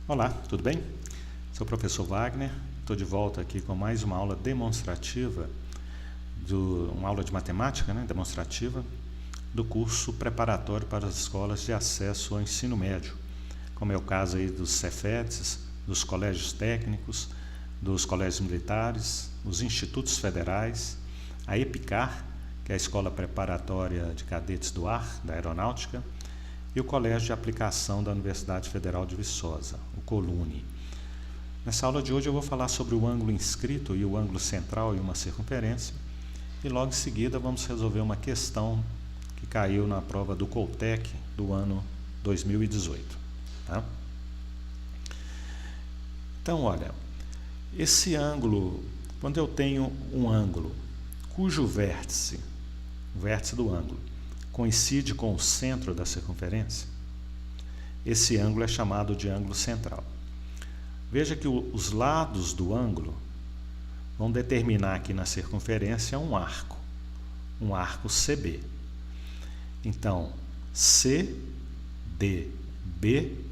Olá, tudo bem? Sou o professor Wagner, estou de volta aqui com mais uma aula demonstrativa, uma aula de matemática, demonstrativa, do curso preparatório para as escolas de acesso ao ensino médio, como é o caso aí dos Cefetes, dos colégios técnicos, dos colégios militares, os institutos federais, a EPICAR, que é a Escola Preparatória de Cadetes do Ar, da Aeronáutica, e o Colégio de Aplicação da Universidade Federal de Viçosa, o COLUNE. Nessa aula de hoje eu vou falar sobre o ângulo inscrito e o ângulo central e uma circunferência, e logo em seguida vamos resolver uma questão que caiu na prova do Coltec do ano 2018. Tá? Então, olha, esse ângulo, quando eu tenho um ângulo cujo vértice, o vértice do ângulo, coincide com o centro da circunferência, esse ângulo é chamado de ângulo central. Veja que os lados do ângulo vão determinar aqui na circunferência um arco CB. Então, CDB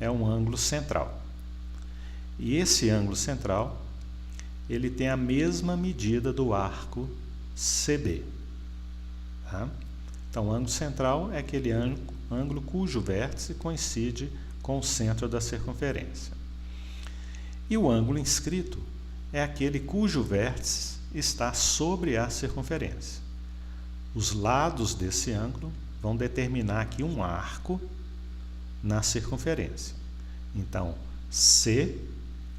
é um ângulo central. E esse ângulo central, ele tem a mesma medida do arco CB. Tá? Então, o ângulo central é aquele ângulo cujo vértice coincide com o centro da circunferência. E o ângulo inscrito é aquele cujo vértice está sobre a circunferência. Os lados desse ângulo vão determinar aqui um arco na circunferência. Então,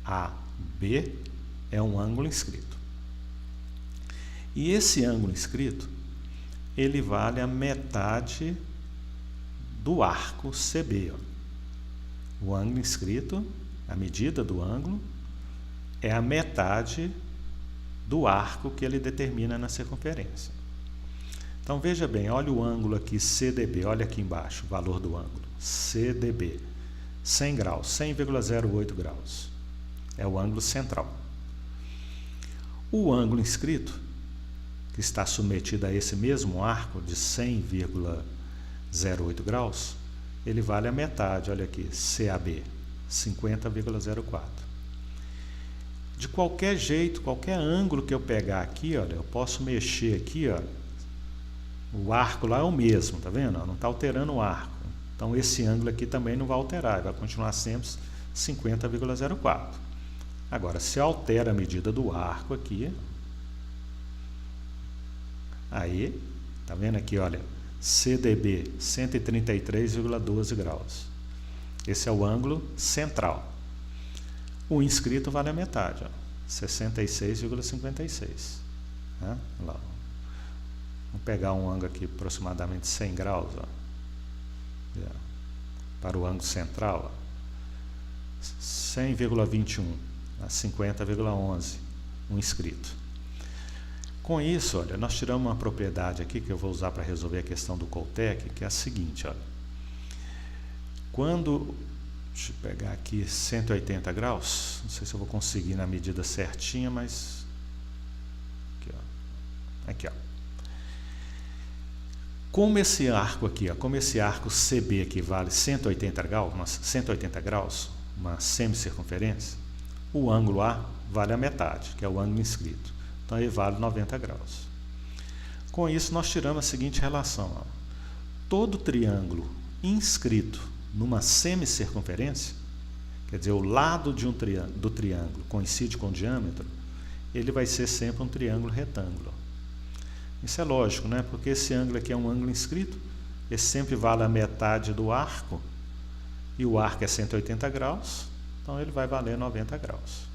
CAB é um ângulo inscrito. E esse ângulo inscrito, ele vale a metade do arco CB. O ângulo inscrito, a medida do ângulo, é a metade do arco que ele determina na circunferência. Então, veja bem, olha o ângulo aqui CDB, olha aqui embaixo o valor do ângulo. CDB, 100 graus, 100,08 graus. É o ângulo central. O ângulo inscrito, que está submetido a esse mesmo arco de 100,08 graus, ele vale a metade, olha aqui, CAB, 50,04. De qualquer jeito, qualquer ângulo que eu pegar aqui, olha, eu posso mexer aqui, ó, o arco lá é o mesmo, tá vendo? Não está alterando o arco. Então, esse ângulo aqui também não vai alterar, vai continuar sempre 50,04. Agora, se altera a medida do arco aqui, aí, tá vendo aqui, olha, CDB, 133,12 graus. Esse é o ângulo central. O inscrito vale a metade, 66,56. Né? Vamos pegar um ângulo aqui aproximadamente 100 graus, ó, para o ângulo central, 100,21, 50,11, um inscrito. Com isso, olha, nós tiramos uma propriedade aqui que eu vou usar para resolver a questão do Coltec, que é a seguinte, olha. Quando, deixa eu pegar aqui 180 graus, não sei se eu vou conseguir na medida certinha, mas aqui, ó. Como esse arco aqui, ó, como esse arco CB aqui vale 180 graus, uma semicircunferência, o ângulo A vale a metade, que é o ângulo inscrito. Então, ele vale 90 graus. Com isso, nós tiramos a seguinte relação. Ó. Todo triângulo inscrito numa semicircunferência, quer dizer, o lado de do triângulo coincide com o diâmetro, ele vai ser sempre um triângulo retângulo. Isso é lógico, né? Porque esse ângulo aqui é um ângulo inscrito, ele sempre vale a metade do arco, e o arco é 180 graus, então ele vai valer 90 graus.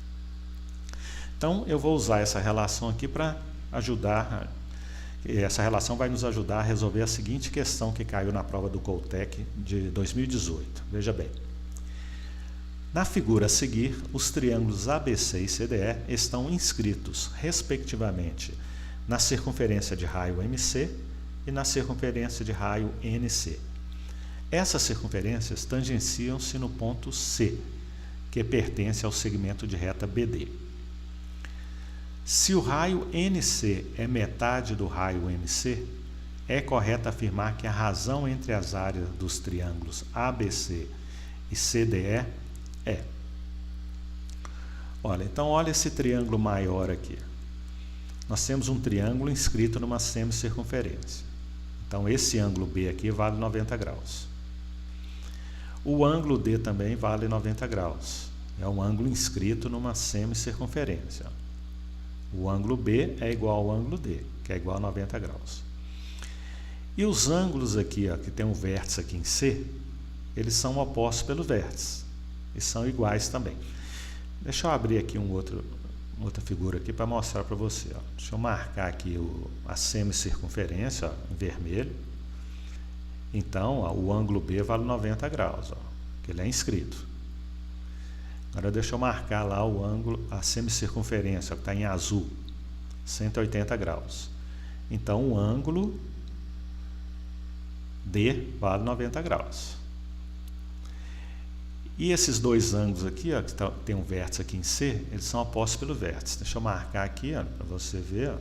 Então, eu vou usar essa relação aqui para ajudar, essa relação vai nos ajudar a resolver a seguinte questão que caiu na prova do Coltec de 2018. Veja bem. Na figura a seguir, os triângulos ABC e CDE estão inscritos, respectivamente, na circunferência de raio MC e na circunferência de raio NC. Essas circunferências tangenciam-se no ponto C, que pertence ao segmento de reta BD. Se o raio NC é metade do raio MC, é correto afirmar que a razão entre as áreas dos triângulos ABC e CDE é. Olha, então olha esse triângulo maior aqui. Nós temos um triângulo inscrito numa semicircunferência. Então esse ângulo B aqui vale 90 graus. O ângulo D também vale 90 graus. É um ângulo inscrito numa semicircunferência. O ângulo B é igual ao ângulo D, que é igual a 90 graus. E os ângulos aqui, ó, que tem um vértice aqui em C, eles são opostos pelo vértice. E são iguais também. Deixa eu abrir aqui outra figura aqui para mostrar para você. Ó. Deixa eu marcar aqui a semicircunferência, ó, em vermelho. Então, ó, o ângulo B vale 90 graus, ó, que ele é inscrito. Agora deixa eu marcar lá o ângulo, a semicircunferência, que está em azul, 180 graus. Então, o ângulo D vale 90 graus. E esses dois ângulos aqui, ó, que tem um vértice aqui em C, eles são opostos pelo vértice. Deixa eu marcar aqui para você ver. Ó.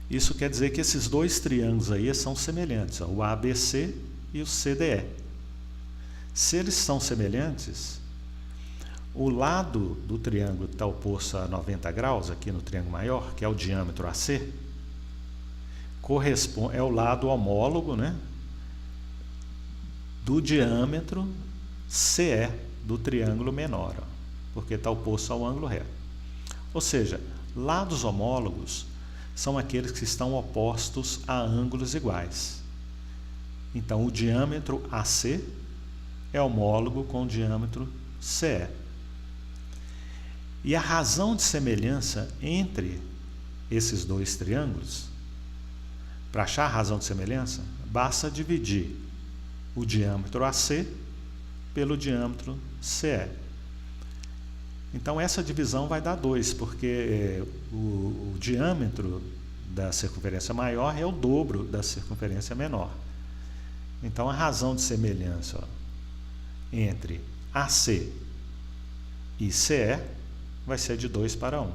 Isso quer dizer que esses dois triângulos aí são semelhantes, ó, o ABC e o CDE. Se eles são semelhantes, o lado do triângulo que está oposto a 90 graus, aqui no triângulo maior, que é o diâmetro AC, é o lado homólogo, né, do diâmetro CE do triângulo menor, ó, porque está oposto ao ângulo reto. Ou seja, lados homólogos são aqueles que estão opostos a ângulos iguais. Então, o diâmetro AC é homólogo com o diâmetro CE. E a razão de semelhança entre esses dois triângulos, para achar a razão de semelhança, basta dividir o diâmetro AC pelo diâmetro CE. Então essa divisão vai dar 2, porque o diâmetro da circunferência maior é o dobro da circunferência menor. Então a razão de semelhança, ó, entre AC e CE vai ser de 2 para 1.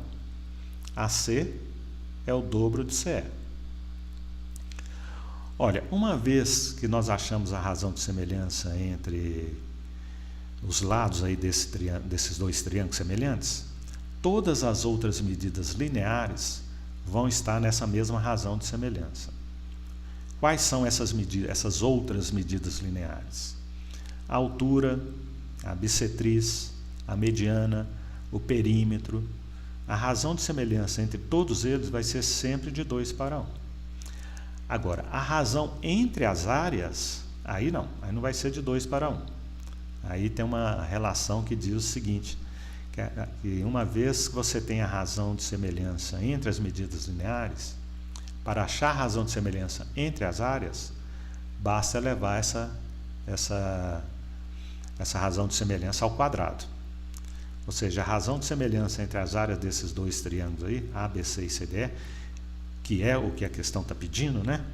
AC é o dobro de CE. Olha, uma vez que nós achamos a razão de semelhança entre os lados aí desses dois triângulos semelhantes, todas as outras medidas lineares vão estar nessa mesma razão de semelhança. Quais são essas outras medidas lineares? A altura, a bissetriz, a mediana, o perímetro. A razão de semelhança entre todos eles vai ser sempre de 2 para 1. Agora, a razão entre as áreas, aí não vai ser de 2 para 1. Aí tem uma relação que diz o seguinte, que uma vez que você tem a razão de semelhança entre as medidas lineares, para achar a razão de semelhança entre as áreas, basta elevar essa razão de semelhança ao quadrado. Ou seja, a razão de semelhança entre as áreas desses dois triângulos aí, ABC e CDE, que é o que a questão está pedindo, né?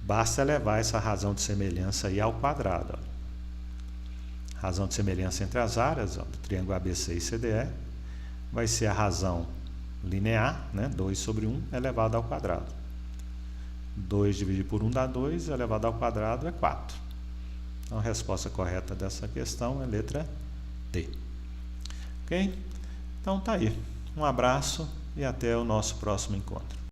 Basta elevar essa razão de semelhança aí ao quadrado. Ó. Razão de semelhança entre as áreas, ó, do triângulo ABC e CDE vai ser a razão linear, né? 2 sobre 1 elevado ao quadrado. 2 dividido por 1 dá 2, elevado ao quadrado é 4. Então a resposta correta dessa questão é a letra D. Ok? Então tá aí. Um abraço e até o nosso próximo encontro.